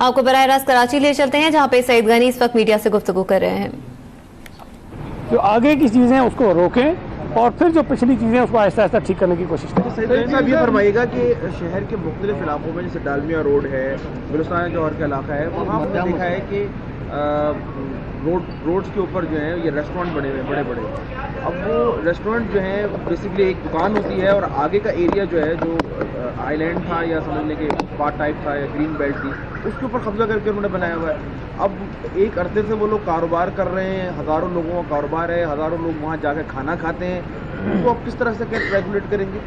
आपको बराह रास्त कराची ले चलते हैं, जहां पे सईद गनी इस वक्त मीडिया से गुफ्तगू कर रहे हैं। जो आगे की चीजें हैं उसको रोकें और फिर जो पिछली चीजें उसको आहिस्ता आहिस्ता ठीक करने की कोशिश करें। सईद साहब, ये फरमाइएगा कि शहर के मुख्तलिफ इलाकों में जैसे डालमिया रोड है, गुलिस्तान जौहर का इलाका है, वहाँ हमने देखा है कि रोड्स के ऊपर जो है ये रेस्टोरेंट बने हुए हैं बड़े बड़े। अब वो रेस्टोरेंट जो है बेसिकली एक दुकान होती है और आगे का एरिया जो है जो आइलैंड था या समझने के पार्ट टाइप था या ग्रीन बेल्ट थी, उसके ऊपर कब्जा करके उन्होंने बनाया हुआ है। अब एक अरसे से वो लोग कारोबार कर रहे हैं, हज़ारों लोगों का कारोबार है, हज़ारों लोग वहाँ जाकर खाना खाते हैं, उनको आप किस तरह से क्या रेगुलेट करेंगे?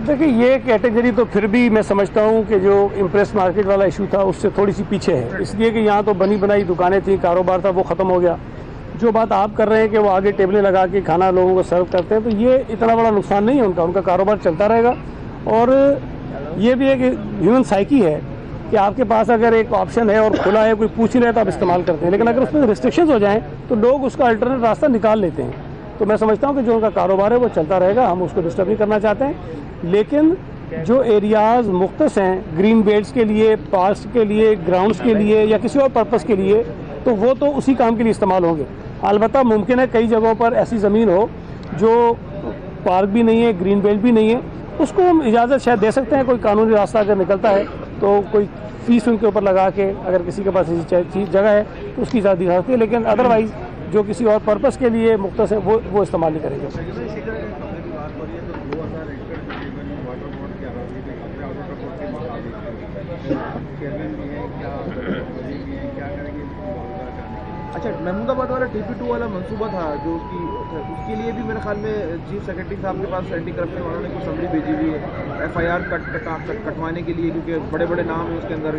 देखिए, ये कैटेगरी तो फिर भी मैं समझता हूँ कि जो इम्प्रेस मार्केट वाला इशू था उससे थोड़ी सी पीछे है, इसलिए कि यहाँ तो बनी बनाई दुकानें थी, कारोबार था, वो ख़त्म हो गया। जो बात आप कर रहे हैं कि वो आगे टेबलें लगा के खाना लोगों को सर्व करते हैं, तो ये इतना बड़ा नुकसान नहीं है उनका कारोबार चलता रहेगा। और ये भी एक ह्यूमन साइकी है कि आपके पास अगर एक ऑप्शन है और खुला है, कोई पूछ ही रहे तो आप इस्तेमाल करते हैं, लेकिन अगर उसमें रिस्ट्रिक्शंस हो जाएँ तो लोग उसका अल्टरनेट रास्ता निकाल लेते हैं। तो मैं समझता हूँ कि जो उनका कारोबार है वो चलता रहेगा, हम उसको डिस्टर्ब नहीं करना चाहते हैं। लेकिन जो एरियाज़ मुख्तस हैं ग्रीन बेल्ट्स के लिए, पार्क्स के लिए, ग्राउंड्स के लिए या किसी और पर्पज़ के लिए, तो वो तो उसी काम के लिए इस्तेमाल होंगे। अलबत्ता मुमकिन है कई जगहों पर ऐसी ज़मीन हो जो पार्क भी नहीं है, ग्रीन बेल्ट भी नहीं है, उसको हम इजाज़त शायद दे सकते हैं। कोई कानूनी रास्ता अगर निकलता है तो कोई फीस उनके ऊपर लगा के अगर किसी के पास ऐसी जगह है तो उसकी इजाज़त दी जा सकती है, लेकिन अदरवाइज़ जो किसी और पर्पज़ के लिए मुख्तस है वो इस्तेमाल नहीं करेंगे। अच्छा, महमूदाबाद वाला TP2 वाला मंसूबा था जो उसके लिए भी मेरे ख्याल में चीफ सेक्रेटरी साहब के पास एंटी करप्शन वालों ने कुछ समरी भेजी हुई है FIR कटवाने के लिए, क्योंकि बड़े बड़े नाम है उसके अंदर,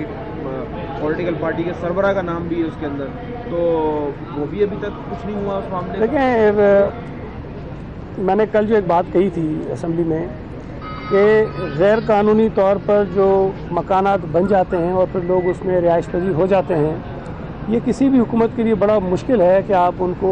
पॉलिटिकल पार्टी के सरबराह का नाम भी है उसके अंदर, तो वो भी अभी तक कुछ नहीं हुआ उस मामले में। देखिए, मैंने कल जो एक बात कही थी असेंबली में कि गैर कानूनी तौर पर जो मकानात बन जाते हैं और फिर लोग उसमें रिहाइश पजीर हो जाते हैं, ये किसी भी हुकूमत के लिए बड़ा मुश्किल है कि आप उनको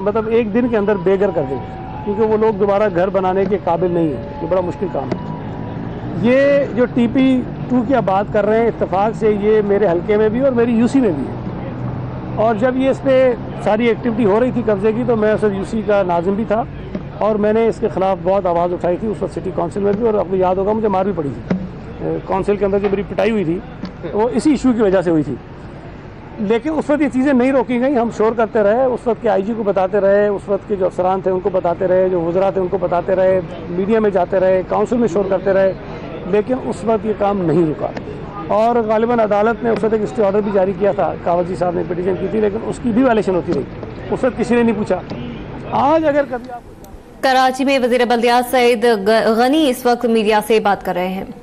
मतलब एक दिन के अंदर बेघर कर दें, क्योंकि वो लोग दोबारा घर बनाने के काबिल नहीं है। ये बड़ा मुश्किल काम है। ये जो TP2 की आप बात कर रहे हैं, इत्तेफाक से ये मेरे हलके में भी और मेरी UC में भी है। और जब ये इस पर सारी एक्टिविटी हो रही थी कब्जे की, तो मैं उस UC का नाज़िम भी था और मैंने इसके ख़िलाफ़ बहुत आवाज़ उठाई थी उस वक्त सिटी काउंसिल में भी, और आपको याद होगा मुझे मार भी पड़ी थी काउंसिल के अंदर, जो मेरी पिटाई हुई थी वो इसी इशू की वजह से हुई थी। लेकिन उस वक्त ये चीज़ें नहीं रोकी गई, हम शोर करते रहे, उस वक्त के IG को बताते रहे, उस वक्त के जो अफसरान थे उनको बताते रहे, जो वज़रा थे उनको बताते रहे, मीडिया में जाते रहे, काउंसिल में शोर करते रहे, लेकिन उस वक्त ये काम नहीं रुका। और गालिबन अदालत ने उस वक्त एक स्टे ऑर्डर भी जारी किया था, कावजी साहब ने पिटीशन की थी, लेकिन उसकी भी वायलेशन होती रही, उस वक्त किसी ने नहीं पूछा। आज अगर कभी आप कराची में वज़ीर बल्दियात सईद गनी इस वक्त मीडिया से बात कर रहे हैं।